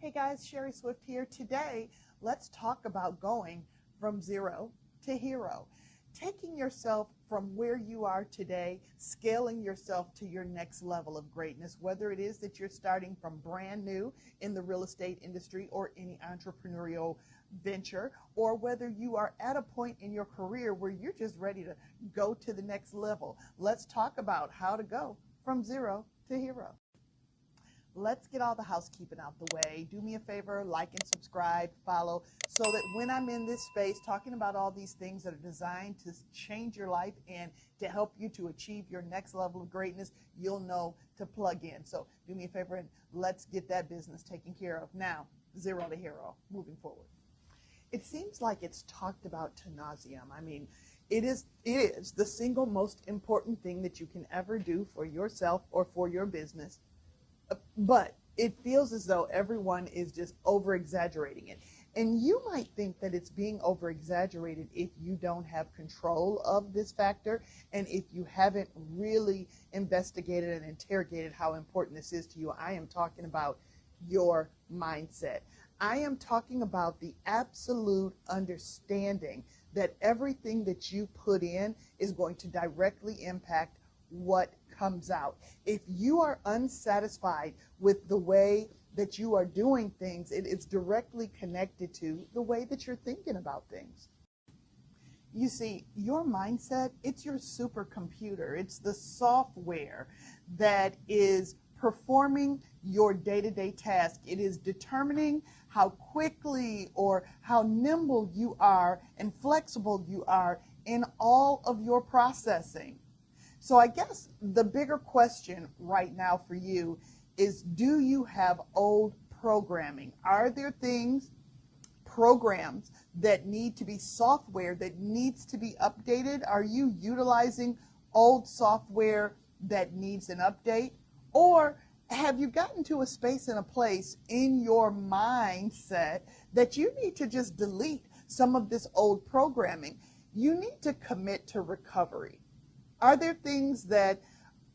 Hey guys, Sherry Swift here. Today, let's talk about going from zero to hero. Taking yourself from where you are today, scaling yourself to your next level of greatness, whether it is that you're starting from brand new in the real estate industry or any entrepreneurial venture, or whether you are at a point in your career where you're just ready to go to the next level. Let's talk about how to go from zero to hero. Let's get all the housekeeping out the way. Do me a favor, like and subscribe, follow, so that when I'm in this space talking about all these things that are designed to change your life and to help you to achieve your next level of greatness, you'll know to plug in. So do me a favor and let's get that business taken care of. Now, zero to hero, moving forward. It seems like it's talked about to nauseam. I mean, it is the single most important thing that you can ever do for yourself or for your business. But it feels as though everyone is just over-exaggerating it. And you might think that it's being over-exaggerated if you don't have control of this factor and if you haven't really investigated and interrogated how important this is to you. I am talking about your mindset. I am talking about the absolute understanding that everything that you put in is going to directly impact what comes out. If you are unsatisfied with the way that you are doing things, it is directly connected to the way that you're thinking about things. You see, your mindset, it's your supercomputer. It's the software that is performing your day-to-day task. It is determining how quickly or how nimble you are and flexible you are in all of your processing. So I guess the bigger question right now for you is, do you have old programming? Are there programs that need to be software that needs to be updated? Are you utilizing old software that needs an update? Or have you gotten to a space and a place in your mindset that you need to just delete some of this old programming? You need to commit to recovery. Are there things that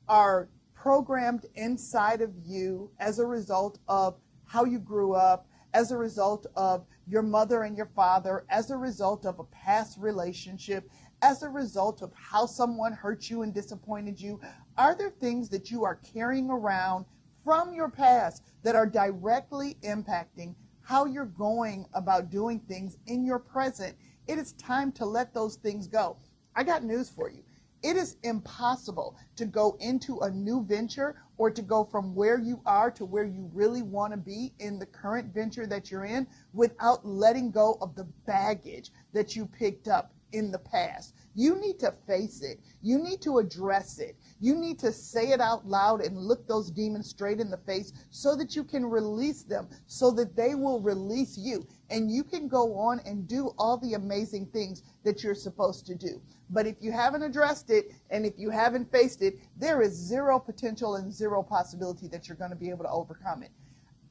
are programmed inside of you as a result of how you grew up, as a result of your mother and your father, as a result of a past relationship, as a result of how someone hurt you and disappointed you? Are there things that you are carrying around from your past that are directly impacting how you're going about doing things in your present? It is time to let those things go. I got news for you. It is impossible to go into a new venture or to go from where you are to where you really want to be in the current venture that you're in without letting go of the baggage that you picked up in the past. You need to face it. You need to address it. You need to say it out loud and look those demons straight in the face so that you can release them, so that they will release you. And you can go on and do all the amazing things that you're supposed to do. But if you haven't addressed it and if you haven't faced it, there is zero potential and zero possibility that you're going to be able to overcome it.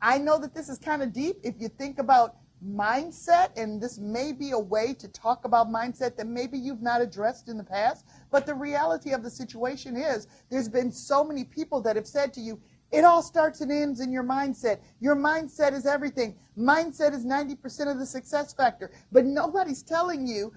I know that this is kind of deep if you think about mindset, and this may be a way to talk about mindset that maybe you've not addressed in the past. But the reality of the situation is there's been so many people that have said to you, it all starts and ends in your mindset. Your mindset is everything. Mindset is 90% of the success factor. But nobody's telling you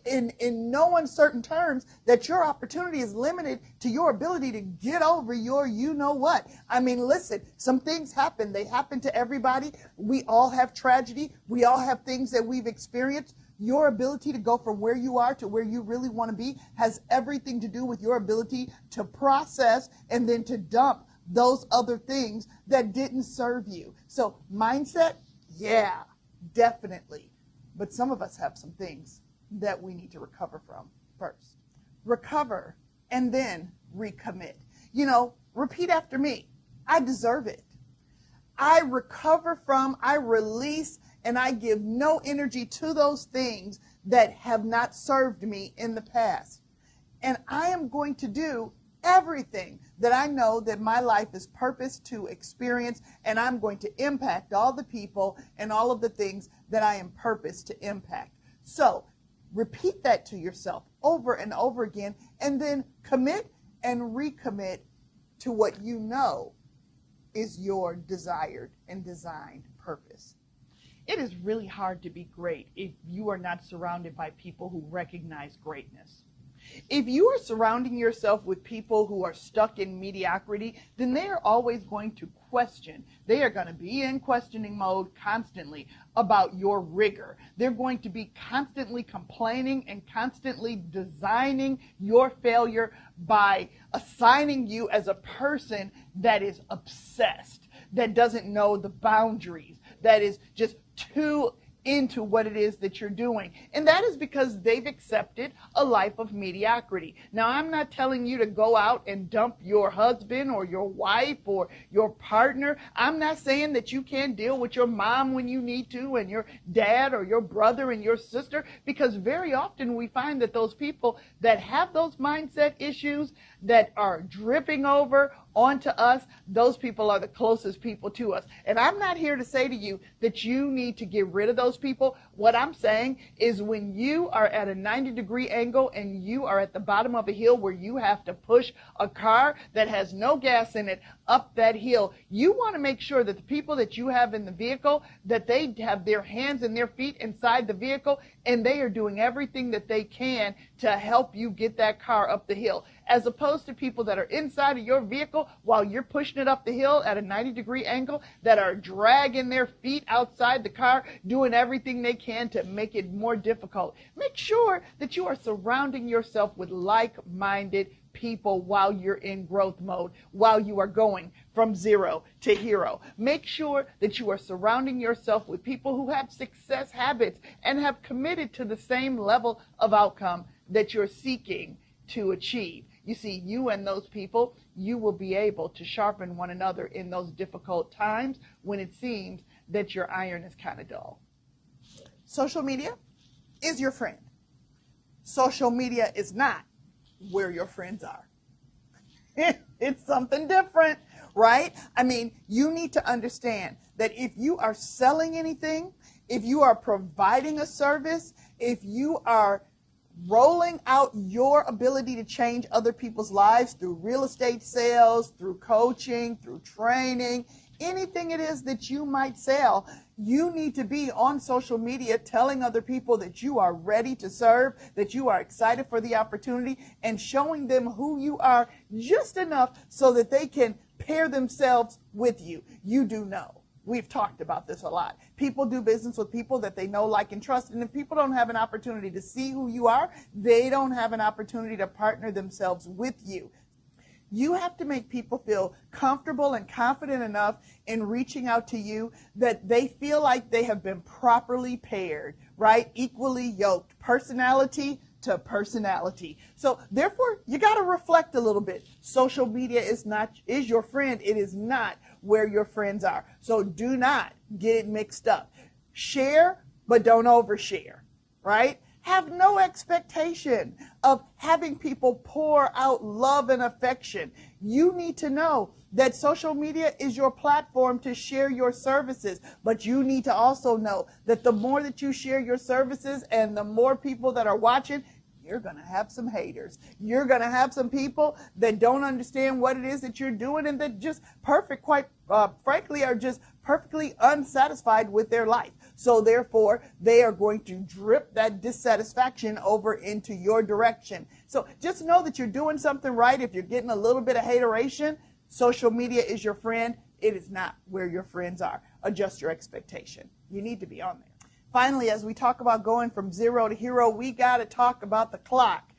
in no uncertain terms that your opportunity is limited to your ability to get over your you-know-what. I mean, listen, some things happen. They happen to everybody. We all have tragedy. We all have things that we've experienced. Your ability to go from where you are to where you really want to be has everything to do with your ability to process and then to dump those other things that didn't serve you. So mindset, yeah, definitely. But some of us have some things that we need to recover from first. Recover and then recommit. You know, repeat after me. I deserve it. I recover from, I release, and I give no energy to those things that have not served me in the past. And I am going to do everything that I know that my life is purposed to experience, and I'm going to impact all the people and all of the things that I am purposed to impact. So repeat that to yourself over and over again, and then commit and recommit to what you know is your desired and designed purpose? It is really hard to be great if you are not surrounded by people who recognize greatness. If you are surrounding yourself with people who are stuck in mediocrity, then they are always going to question. They are going to be in questioning mode constantly about your rigor. They're going to be constantly complaining and constantly designing your failure by assigning you as a person that is obsessed, that doesn't know the boundaries, that is just too into what it is that you're doing. And that is because they've accepted a life of mediocrity. Now, I'm not telling you to go out and dump your husband or your wife or your partner. I'm not saying that you can't deal with your mom when you need to, and your dad or your brother and your sister, because very often we find that those people that have those mindset issues that are dripping over onto us, those people are the closest people to us. And I'm not here to say to you that you need to get rid of those people. What I'm saying is when you are at a 90-degree angle and you are at the bottom of a hill where you have to push a car that has no gas in it up that hill, you want to make sure that the people that you have in the vehicle, that they have their hands and their feet inside the vehicle and they are doing everything that they can to help you get that car up the hill, as opposed to people that are inside of your vehicle while you're pushing it up the hill at a 90-degree angle, that are dragging their feet outside the car, doing everything they can to make it more difficult. Make sure that you are surrounding yourself with like-minded people while you're in growth mode, while you are going from zero to hero. Make sure that you are surrounding yourself with people who have success habits and have committed to the same level of outcome that you're seeking to achieve. You see, you and those people, you will be able to sharpen one another in those difficult times when it seems that your iron is kind of dull. Social media is your friend. Social media is not where your friends are. It's something different, right? I mean, you need to understand that if you are selling anything, if you are providing a service, if you are rolling out your ability to change other people's lives through real estate sales, through coaching, through training, anything it is that you might sell, you need to be on social media telling other people that you are ready to serve, that you are excited for the opportunity, and showing them who you are just enough so that they can pair themselves with you. You do know. We've talked about this a lot. People do business with people that they know, like, and trust. And if people don't have an opportunity to see who you are, they don't have an opportunity to partner themselves with you. You have to make people feel comfortable and confident enough in reaching out to you that they feel like they have been properly paired, right? Equally yoked, personality to personality. So therefore, you got to reflect a little bit. Social media is your friend. It is not where your friends are. So do not get it mixed up. Share, but don't overshare, right? Have no expectation of having people pour out love and affection. You need to know that social media is your platform to share your services, but you need to also know that the more that you share your services and the more people that are watching, you're going to have some haters. You're going to have some people that don't understand what it is that you're doing and that just frankly, are just perfectly unsatisfied with their life. So therefore, they are going to drip that dissatisfaction over into your direction. So just know that you're doing something right. If you're getting a little bit of hateration, social media is your friend. It is not where your friends are. Adjust your expectation. You need to be on there. Finally, as we talk about going from zero to hero, we got to talk about the clock.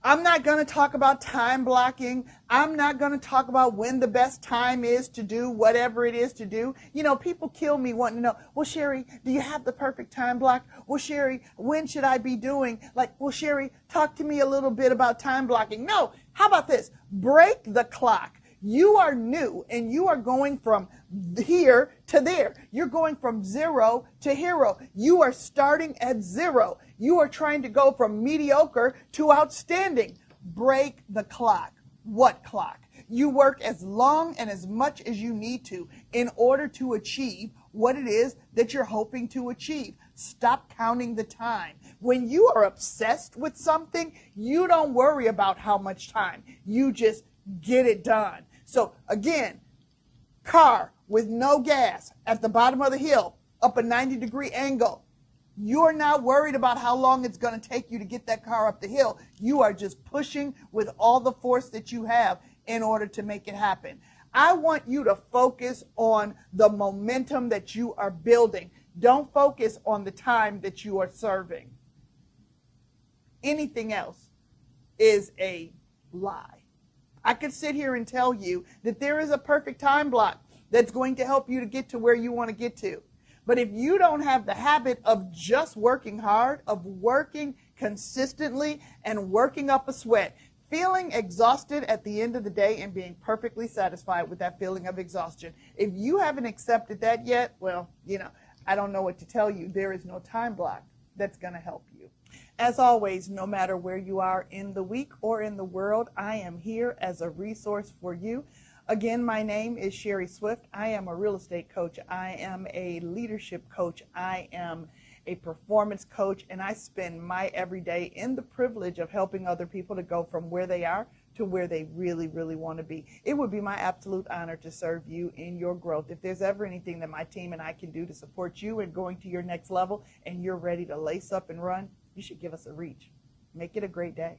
I'm not going to talk about time blocking. I'm not going to talk about when the best time is to do whatever it is to do. You know, people kill me wanting to know, well, Sherry, do you have the perfect time block? Well, Sherry, when should I be doing? Well, Sherry, talk to me a little bit about time blocking. No, how about this? Break the clock. You are new and you are going from here to there. You're going from zero to hero. You are starting at zero. You are trying to go from mediocre to outstanding. Break the clock. What clock? You work as long and as much as you need to in order to achieve what it is that you're hoping to achieve. Stop counting the time. When you are obsessed with something, you don't worry about how much time. You just get it done. So again, car with no gas at the bottom of the hill, up a 90-degree angle. You're not worried about how long it's going to take you to get that car up the hill. You are just pushing with all the force that you have in order to make it happen. I want you to focus on the momentum that you are building. Don't focus on the time that you are serving. Anything else is a lie. I could sit here and tell you that there is a perfect time block that's going to help you to get to where you want to get to. But if you don't have the habit of just working hard, of working consistently and working up a sweat, feeling exhausted at the end of the day and being perfectly satisfied with that feeling of exhaustion, if you haven't accepted that yet, well, I don't know what to tell you. There is no time block that's going to help you. As always, no matter where you are in the week or in the world, I am here as a resource for you. Again, my name is Sherry Swift. I am a real estate coach. I am a leadership coach. I am a performance coach, and I spend my everyday in the privilege of helping other people to go from where they are to where they really, really want to be. It would be my absolute honor to serve you in your growth. If there's ever anything that my team and I can do to support you in going to your next level and you're ready to lace up and run, you should give us a reach. Make it a great day.